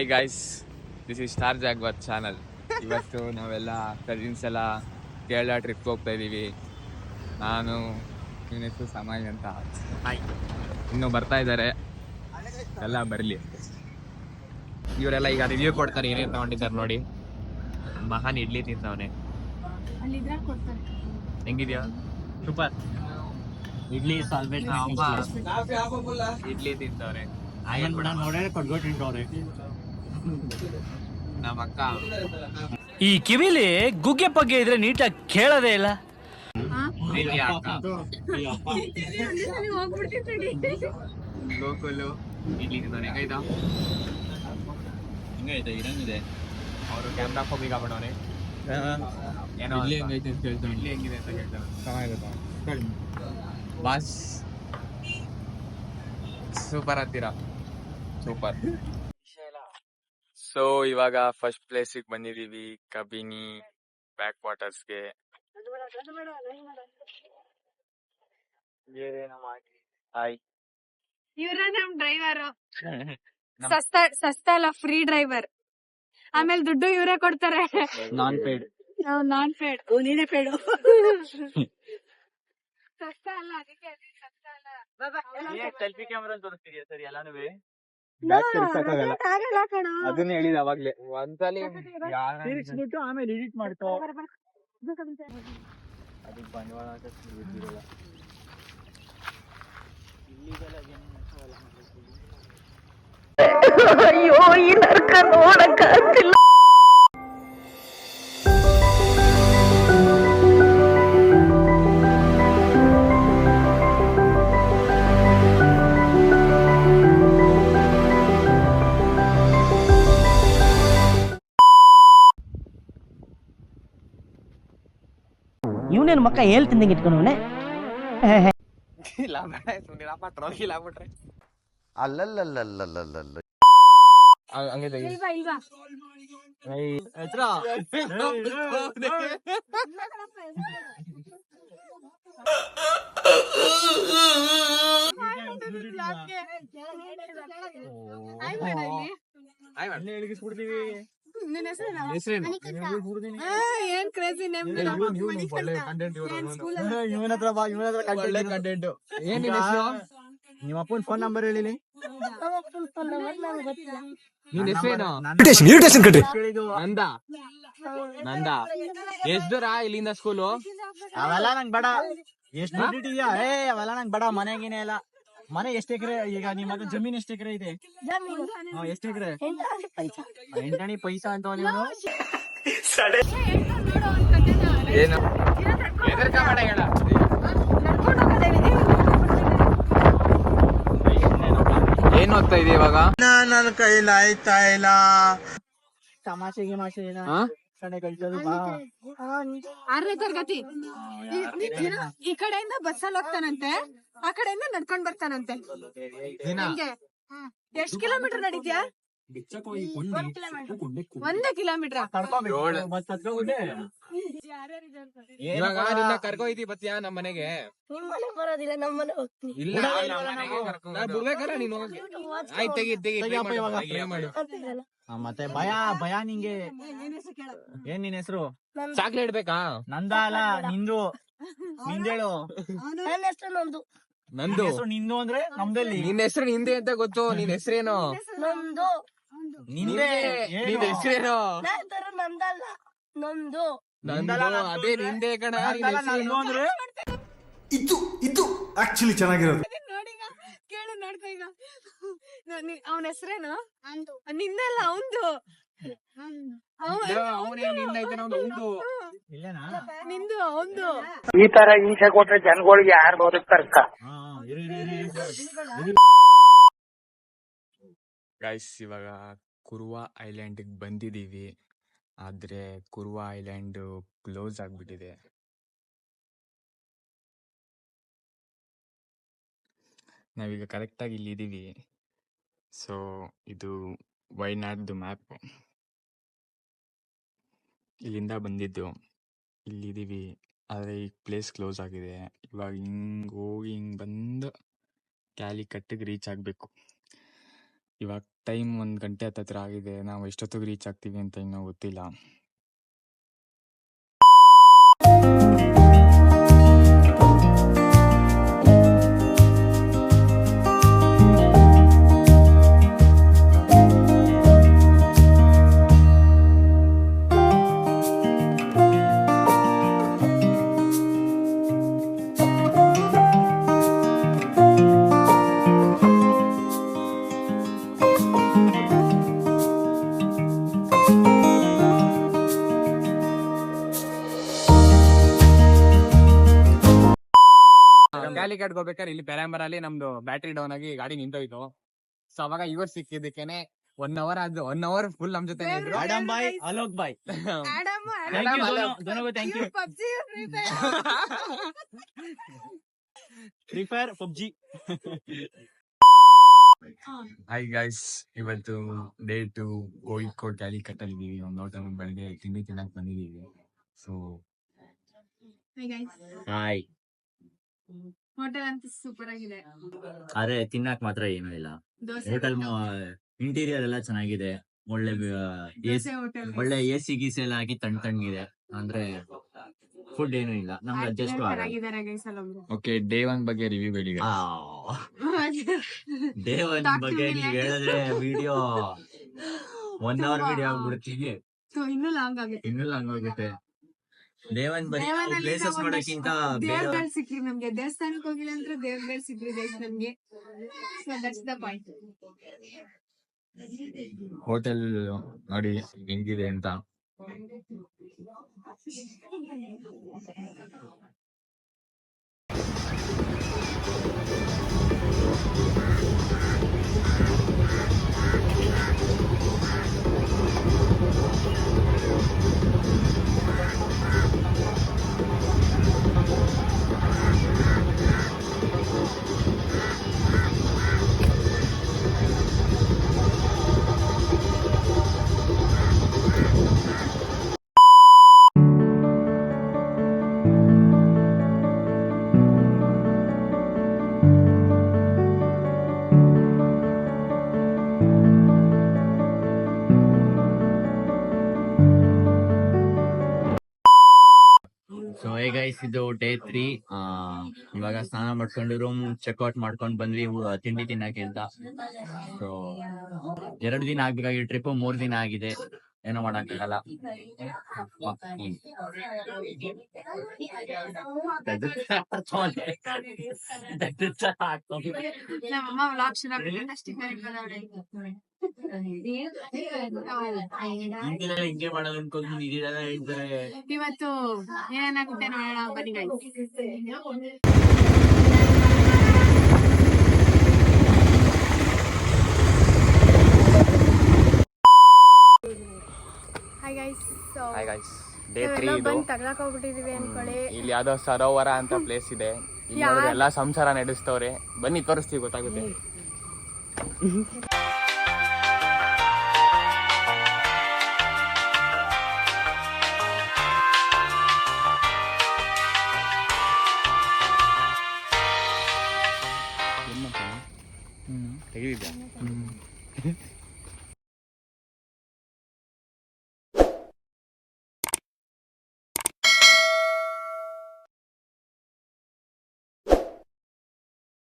Hi guys, this is star ಜಾಗ್ವತ್ channel. ಇವತ್ತು ನಾವೆಲ್ಲ ಕಸಿನ್ಸ್ ಎಲ್ಲ ಕೇರಳ ಟ್ರಿಪ್ ಹೋಗ್ತಾ ಇದ್ದೀವಿ. ನಾನು ಇವನ ಹೆಸರು ಸಮಾಯ್ ಅಂತ. ಇನ್ನು ಬರ್ತಾ ಇದ್ದಾರೆ, ಎಲ್ಲ ಬರಲಿ. ಇವರೆಲ್ಲ ಈಗ ರಿವ್ಯೂ ಕೊಡ್ತಾರೆ ಏನೇನು ತಗೊಂಡಿದ್ದಾರೆ ನೋಡಿ. ಮಹಾನ್ ಇಡ್ಲಿ ತಿಂತವನೆ. ಹೆಂಗಿದ್ಯಾ? ಸೂಪರ್. ಇಡ್ಲಿ ಸಾಲ್ವೇಟ್ ಇಡ್ಲಿ ತಿಂತವ್ರೆ. ಆಯನ್ ಬಿಡ ನೋಡ್ರೆ ಕೊಟ್ಬಿಟ್ಟು ತಿಂತವ್ರೆ. ನಮ್ಮ ಅಕ್ಕ ಈ ಕಿವಿಲಿ ಗುಗ್ಗೆ ಪಗ್ಗೆ ಇದ್ರೆ ನೀಟಾಗಿ ಕೇಳೋದೇ ಇಲ್ಲ. ಗೋಕುಲು ಇಡ್ಲಿ ತಿಂತವ್ರೆ. ಹೆಂಗೈತೆ? ಇರಂಗಿದೆ. ಅವರು ಕ್ಯಾಮ್ರಾ ಹೋಗಿ ಆಗ್ಬಿಟ್ಟವ್ರೆ. ಏನೋ ಇಡ್ಲಿ ಹೆಂಗೈತೆ ಅಂತ ಕೇಳ್ತಾನೆ. ಇಡ್ಲಿ ಹೆಂಗಿದೆ ಅಂತ ಕೇಳ್ತಾನೆ. ಚೆನ್ನಾಗಿರುತ್ತೆ ಬಾಸ್. ಸೂಪರ್ ಅಂತೀರಾ? ಸೂಪರ್. ಸೊ ಇವಾಗ ಫಸ್ಟ್ ಪ್ಲೇಸಿಗೆ ಬಂದಿದೀವಿ, ಕಬಿನಿ ಬ್ಯಾಕ್ ವಾಟರ್ಸ್ಗೆ. ಹಾಯ್, ಇವ್ರ ನಮ್ ಡ್ರೈವರ್. ಸಸ್ತಾ ಅಲ್ಲ, ಫ್ರೀ ಡ್ರೈವರ್. ಆಮೇಲೆ ದುಡ್ಡು ಇವರೇ ಕೊಡ್ತಾರೆ. ನಾನ್ ಪೇಡ್. ನಾನ್ ಪೇಡ್. ನೀನೇ ಪೇಡು. ಸಸ್ತಾ ಅಲ್ಲ, ಅದಕ್ಕೆ ಸಸ್ತಾ ಅಲ್ಲ. ಸೆಲ್ಫಿ ಕ್ಯಾಮ್ರಾ ತೋರಿಸ್ತಿದ್ಯಾ ಸರಿ ಎಲ್ಲಾನು? ಅದನ್ನ ಹೇಳಿದ ಅವಾಗ್ಲೇ. ಒಂದ್ಸಲಿ ತಿರ್ಗಿಸ್ಬಿಟ್ಟು ಆಮೇಲೆ ಎಡಿಟ್ ಮಾಡ್ಕೋ. ಅದಕ್ಕೆ ಬಂಡವಾಳ ಇದ್ದಿರಲ್ಲ. ಅಯ್ಯೋ, ಈ ನರ್ಕ ನೋಡಕ್ಕಾಗ್ತಿಲ್ಲ. ಇವನೇನು ಮಕ್ಕ ಹೇಳ್ತಿದ್ದಂಗೆ ಇಟ್ಕೊಂಡವನೆ. ಅಲ್ಲಲ್ಲಲ್ಲಲ್ಲಲ್ಲಲ್ಲ ಇಲ್ವಾ ಏನ್ ಕ್ರೇಜಿ ನೇಮ್. ನಿಮ್ಮ ಅಪ್ಪನ ಫೋನ್ ನಂಬರ್ ಹೇಳಿ. ನಿನ್ ಹೆಸರೇನು? ನಂದ. ಎಷ್ಟ್ ದೂರ ಇಲ್ಲಿಂದ ಸ್ಕೂಲು? ಅವೆಲ್ಲ ನಂಗ್ ಬೇಡ. ಎಷ್ಟು ದುಡ್ಡು ಇದೆಯಾ? ಅವೆಲ್ಲ ನಂಗ್ ಬೇಡ. ಮನೆಗಿನೇ ಎಲ್ಲ. ಮನೆ ಎಷ್ಟ್ ಎಕರೆ? ಈಗ ನಿಮ್ಮ ಮಗ ಜಮೀನ್ ಎಷ್ಟ್ ಎಕರೆ ಇದೆ? ಎಷ್ಟ್ ಎಕರೆ? 8 ಪೈಸಾ ಅಂತ ನೀವು. ಏನು ಹೆದರ್ಕಬೇಡ, ಹೇಳ. ಏನ್ ಓದ್ತಾ ಇದೀಯ ಇವಾಗ? ನನ್ನ ಕೈಲಿ ಆಯ್ತಾ ಇಲ್ಲ. ತಮಾಷೆ ಗಿಮಾಷೆ ಕಡೆ ಕಳ್ಸೋದು ಬಾ. 6ನೇ ತರಗತಿ. ಈ ಕಡೆಯಿಂದ ಬಸ್ಸಲ್ಲಿ ಹೋಗ್ತಾನಂತೆ, ಆ ಕಡೆಯಿಂದ ನಡ್ಕೊಂಡ್ ಬರ್ತಾನಂತೆ. ನಿಮ್ಗೆ ಎಷ್ಟ್ ಕಿಲೋಮೀಟರ್ ನಡೀತ್ಯಾ? 1 ಕಿಲೋಮೀಟರ್. ಇವಾಗ ನಿನ್ನ ಕರ್ಕೊಂಡ್ ಬತ್ತೀಯಾ ನಮ್ಮ ಮನೆಗೆ? ಬರೋದಿಲ್ಲ, ನಮ್ಮನೆ ಹೋಗ್ತೀನಿ. ಇಲ್ಲ, ಬಿಡ್ಬೇಕಾರ ನೀನು. ಆಯ್ತು, ತೆಗಿ ಮಾಡು. ಮತ್ತೆ ಭಯ ನಿಂಗೆ. ಏನ್ ನಿನ್ ಹೆಸರು? ಚಾಕ್ಲೇಟ್ ಬೇಕಾ? ನಂದ ಅಲ್ಲ, ನಿಂದು. ನಿಂದೇಳು. ನನ್ನ ಹೆಸರು ನಂದು. ನಂದು. ನಿಂದು ಅಂದ್ರೆ ನಮ್ದಲ್ಲಿ. ನಿನ್ ಹೆಸರು ನಿಂದೆ ಅಂತ ಗೊತ್ತು. ನಿನ್ ಹೆಸರೇನು? ನಮ್ದು. ನಿಂದೆ. ನಿನ್ ಹೆಸರೇನು? ನಂದಲ್ಲ, ನಮ್ದು. ಅದೇ ನಿಂದೆ ಕಣ. ಅಂದ್ರೆ ಇದು ಆಕ್ಚುಲಿ ಚೆನ್ನಾಗಿರೋದು. ನೋಡಿಗ ಕೇಳು, ನೋಡ್ಕೊ ಈಗ. ಅವನ ಹೆಸರೇನು? ನಿಂದಲ್ಲ, ಅವಂದು. ನಿಂದು, ಅವಂದು. ಈ ತರ ಹಿಂಸೆ ಕೊಟ್ರೆ ಜನಗಳಿಗೆ ಯಾರು ಬದುಕ್ತಾರಕ್ಕ? ಗೈಸ್, ಇವಾಗ ಕುರುವ ಐಲ್ಯಾಂಡ್ ಬಂದಿದೀವಿ. ಆದ್ರೆ ಕುರುವ ಐಲ್ಯಾಂಡ್ ಕ್ಲೋಸ್ ಆಗ್ಬಿಟ್ಟಿದೆ. ನಾವೀಗ ಕರೆಕ್ಟಾಗಿ ಇಲ್ಲಿ ಇದೀವಿ. ಸೊ ಇದು ವೈನಾಡ್ದು ಮ್ಯಾಪ್. ಇಲ್ಲಿಂದ ಬಂದಿದ್ದು, ಇಲ್ಲಿದ್ದೀವಿ. ಆದರೆ ಈ ಪ್ಲೇಸ್ ಕ್ಲೋಸ್ ಆಗಿದೆ. ಇವಾಗ ಹಿಂಗೆ ಹೋಗಿ ಹಿಂಗೆ ಬಂದು ಕ್ಯಾಲಿಕಟ್ಟಿಗೆ ರೀಚ್ ಆಗಬೇಕು. ಇವಾಗ ಟೈಮ್ 1 ಗಂಟೆ ಹತ್ತತ್ರ ಆಗಿದೆ. ನಾವು ಎಷ್ಟೊತ್ತಿಗೆ ರೀಚ್ ಆಗ್ತೀವಿ ಅಂತ ಇನ್ನೂ ಗೊತ್ತಿಲ್ಲ. ಕ್ಯಾಲಿಕಟ್ ಹೋಗ್ಬೇಕಾದ್ರೆ ಇಲ್ಲಿ ಪೆರಾಂಬರ್ ಅಲ್ಲಿ ನಮ್ದು ಬ್ಯಾಟ್ರಿ ಡೌನ್ ಆಗಿ ಗಾಡಿ ನಿಂತೋಯ್ತು. ಸೊ ಅವಾಗ ಇವ್ರು ಸಿಕ್ಕಿದ್ದಕ್ಕೇನೆ 1 ಅವರ್ ಆದ್ರು 1 ಅವರ್ ಫುಲ್ ನಮ್ ಜೊತೆ ಇದ್ರು. Adam bye, Alok bye, thank you. PUBG free fire, PUBG. Hi guys, ಇವತ್ತು ಡೇ 2 ಕೋಳಿಕೋಡ್ ಕ್ಯಾಲಿಕಟ್ ಅಲ್ಲಿ ಇದೀವಿ. ಒಂದು ಹೋಟೆಲ್ ಬೆಳಗ್ಗೆ ತಿಂಡಿ ತಿನ್ನಕ್ ಬಂದಿದೀವಿ. So hi. ಹೋಟೆಲ್ ಅಂತ ಸೂಪರ್ ಆಗಿದೆ. ಆದ್ರೆ ತಿನ್ನಕ್ ಮಾತ್ರ ಏನೂ ಇಲ್ಲ. ಹೋಟೆಲ್ ಇಂಟೀರಿಯರ್ ಎಲ್ಲ ಚೆನ್ನಾಗಿದೆ. ಒಳ್ಳೆ ಒಳ್ಳೆ AC ಗೀಸಿ ಎಲ್ಲ ಹಾಕಿ ತಣ್ಣಗಿದೆ. ಅಂದ್ರೆ ಫುಡ್ ಏನು ಇಲ್ಲ, ನಮ್ಗೆ ಅಡ್ಜಸ್ಟ್ ಓಕೆ, ಡೇ 1 ಬಗ್ಗೆ ರಿವ್ಯೂ ಹೇಳಿ. ಡೇ 1 ಬಗ್ಗೆ ನೀವ್ ಹೇಳಿದ್ರೆ ವಿಡಿಯೋ 1 ಅವರ್ ವಿಡಿಯೋ ಆಗ್ಬಿಡ್ತೀವಿ. ಇನ್ನೂ ಲಾಂಗ್ ಆಗುತ್ತೆ. ಇನ್ನೂ ಲಾಂಗ್ ಆಗುತ್ತೆ. ಡೇ 1 ಬರೀ ಪ್ಲೇಸಸ್ ನೋಡಕ್ಕಿಂತ ದೇವ್ರಗಳು ಸಿಕ್ಕ್ರಿ ನಮ್ಗೆ. ದೇವಸ್ಥಾನಕ್ಕೆ ಹೋಗಿಲ್ಲ ಅಂದ್ರೆ ದೇವ್ರಗಳು ಸಿಕ್ಕ್ರಿ ನಮ್ಗೆ. So that's the point. Hotel ನೋಡಿ ಹೆಂಗಿದೆ ಅಂತ. ಸೊ ಗೈಸ್, ಇದು ಡೇ 3. ಇವಾಗ ಸ್ನಾನ ಮಾಡ್ಕೊಂಡು ರೂಮ್ ಚೆಕ್ಔಟ್ ಮಾಡ್ಕೊಂಡ್ ಬಂದ್ವಿ ತಿಂಡಿ ತಿನ್ನಕ್ಕೆ ಅಂತ. ಸೊ 2 ದಿನ ಆಗ್ಬೇಕಾಗಿ ಟ್ರಿಪ್ 3 ದಿನ ಆಗಿದೆ. ಏನೋ ಮಾಡಕ್ಕಾಗಲ್ಲ. ನಮ್ಮಮ್ಮ ವ್ಲಾಗ್ ಶುರು ಅಷ್ಟೇ ಹಿಂಗೆ ಮಾಡೋದು ಅನ್ಕೊಂಡು ಇದೆಲ್ಲ ಹೇಳ್ತಾರೆ. ಇವತ್ತು ಏನಾಗುತ್ತೆ ನೋಡೋಣ ಬನ್ನಿ guys. Hi guys, so hi guys, day 3 ಇದು. ಬಂದು ತಗ್ಲಾಕ್ ಹೋಗ್ಬಿಟ್ಟಿದೀವಿ ಅನ್ಕೊಳ್ಳಿ. ಇಲ್ಲಿ ಯಾವ್ದೋ ಸರೋವರ ಅಂತ ಪ್ಲೇಸ್ ಇದೆ. ಇಲ್ಲಿ ನೋಡಿದ್ರೆ ಎಲ್ಲಾ ಸಂಸಾರ ನಡೆಸ್ತವ್ರೆ. ಬನ್ನಿ ತೋರಿಸ್ತೀವಿ, ಗೊತ್ತಾಗುತ್ತೆ. ತೆಗಿದಿದ್ಯಾ?